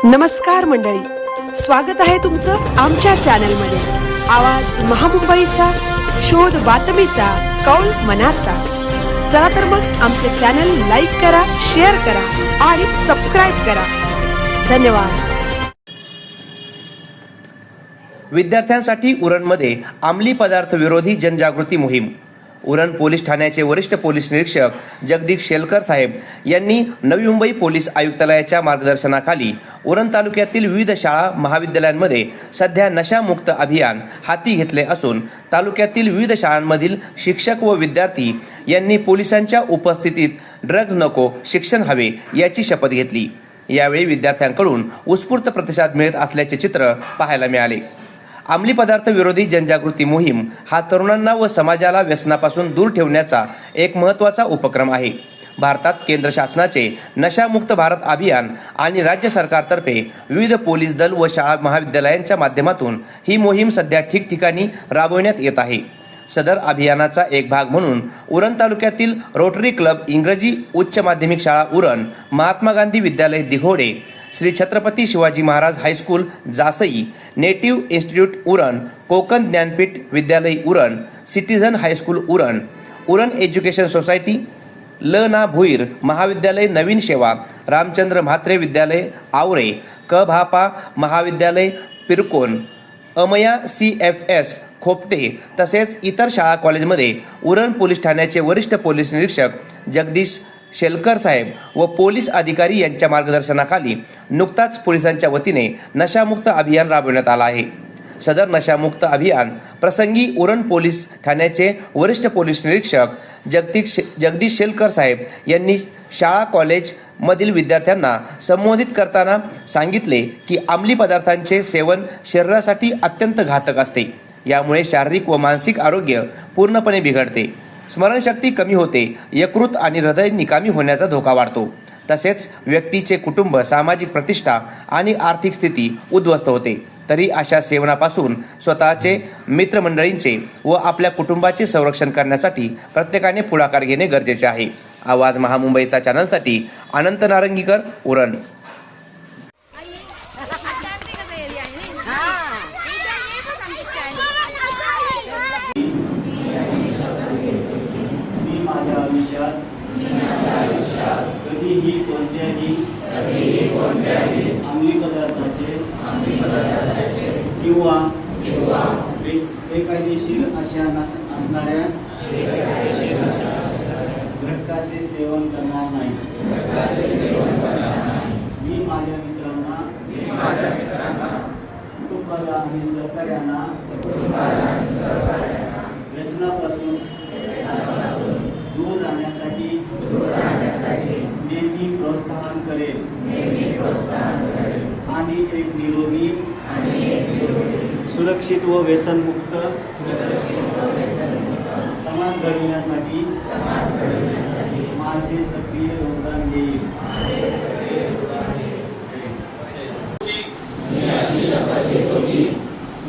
नमस्कार मंडळी, स्वागत आहे तुमचं आमच्या चॅनलमध्ये। आवाज महामुंबईचा, शोध बातमीचा, कौल मनाचा। चला तर मग आमचे चॅनल लाईक करा, शेअर करा आणि सबस्क्राइब करा। धन्यवाद। विद्यार्थ्यांसाठी उरणमध्ये अंमली पदार्थ विरोधी जनजागृती मोहीम। उरण पोलीस ठाण्याचे वरिष्ठ पोलीस निरीक्षक जगदीश शेलकर साहेब यांनी नवी मुंबई पोलीस आयुक्तालयाच्या मार्गदर्शनाखाली उरण तालुक्यातील विविध शाळा महाविद्यालयांमध्ये सध्या नशामुक्त अभियान हाती घेतले असून तालुक्यातील विविध शाळांमधील शिक्षक व विद्यार्थी यांनी पोलिसांच्या उपस्थितीत ड्रग्ज नको, शिक्षण हवे याची शपथ घेतली। यावेळी विद्यार्थ्यांकडून उत्स्फूर्त प्रतिसाद मिळत असल्याचे चित्र पाहायला मिळाले। अंमली पदार्थ विरोधी जनजागृती मोहीम हा तरुणांना व समाजाला व्यसनापासून दूर ठेवण्याचा एक महत्त्वाचा उपक्रम आहे। भारतात केंद्र शासनाचे नशामुक्त भारत अभियान आणि राज्य सरकारतर्फे विविध पोलीस दल व शाळा महाविद्यालयांच्या माध्यमातून ही मोहीम सध्या ठिकठिकाणी राबवण्यात येत आहे। सदर अभियानाचा एक भाग म्हणून उरण तालुक्यातील रोटरी क्लब इंग्रजी उच्च माध्यमिक शाळा उरण, महात्मा गांधी विद्यालय दिघोडे, श्री छत्रपती शिवाजी महाराज हायस्कूल जासई, नेटिव्ह इन्स्टिट्यूट उरण, कोकण ज्ञानपीठ विद्यालय Uran, citizen high school Uran, Uran education society, ल ना भुईर महाविद्यालय नवीन सेवा, रामचंद्र म्हात्रे विद्यालय आवरे, क भापा महाविद्यालय पिरकोन, अमया CFS खोपटे तसेच इतर शाळा कॉलेजमध्ये उरण पोलीस ठाण्याचे वरिष्ठ पोलीस निरीक्षक जगदीश शेलकर साहेब व पोलीस अधिकारी यांच्या मार्गदर्शनाखाली नुकताच पोलिसांच्या वतीने नशामुक्त अभियान राबवण्यात आला आहे। सदर नशामुक्त अभियान प्रसंगी उरण पोलीस ठाण्याचे वरिष्ठ पोलीस निरीक्षक जगदीश शेलकर साहेब यांनी शाळा कॉलेज मधील विद्यार्थ्यांना संबोधित करताना सांगितले की अंमली पदार्थांचे सेवन शरीरासाठी अत्यंत घातक असते। यामुळे शारीरिक व मानसिक आरोग्य पूर्णपणे बिघडते, स्मरणशक्ती कमी होते, यकृत आणि हृदय निकामी होण्याचा धोका वाढतो, तसेच व्यक्तीचे कुटुंब, सामाजिक प्रतिष्ठा आणि आर्थिक स्थिती उद्ध्वस्त होते। तरी अशा सेवनापासून स्वतःचे, मित्रमंडळींचे व आपल्या कुटुंबाचे संरक्षण करण्यासाठी प्रत्येकाने पुढाकार घेणे गरजेचे आहे। आवाज महामुंबईचा चॅनलसाठी अनंत नारंगीकर, उरण। कधीही कोणत्याही अंमली पदार्थाचे किंवा बेकायदेशीर अशा असणाऱ्या घटकाचे सेवन करणार नाही। मी माझ्या मित्रांना, कुटुंबाला आणि सहकार्यांना व्यसनापासून दूर राहण्यासाठी नेहमी प्रोत्साहन करेल आणि एक निरोगी, सुरक्षित व व्यसनमुक्त समाज घडविण्यासाठी माझे सक्रिय योगदान देईल।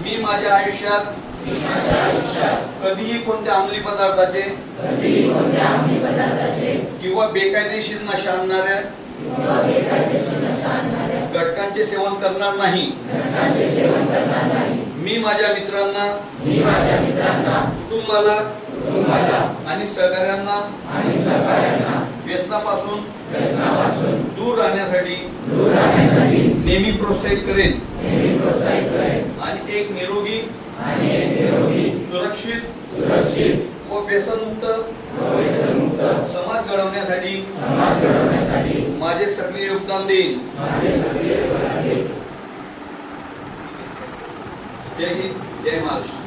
मी माझ्या आयुष्यात कधीही कोणत्या अंमली पदार्थाचे किंवा बेकायदेशीर नशा आणणाऱ्या घटकांचे सेवन करणार नाही। मी माझ्या मित्रांना, कुटुंबाला आणि सहकार्यांना व्यसनापासून दूर राहण्यासाठी नेहमी प्रोत्साहित करेन आणि एक निरोगी, सुरक्षित व व्यसनमुक्त समाज घडवण्यासाठी माझे सक्रिय योगदान देईन। जय हिंद, जय महाराष्ट्र।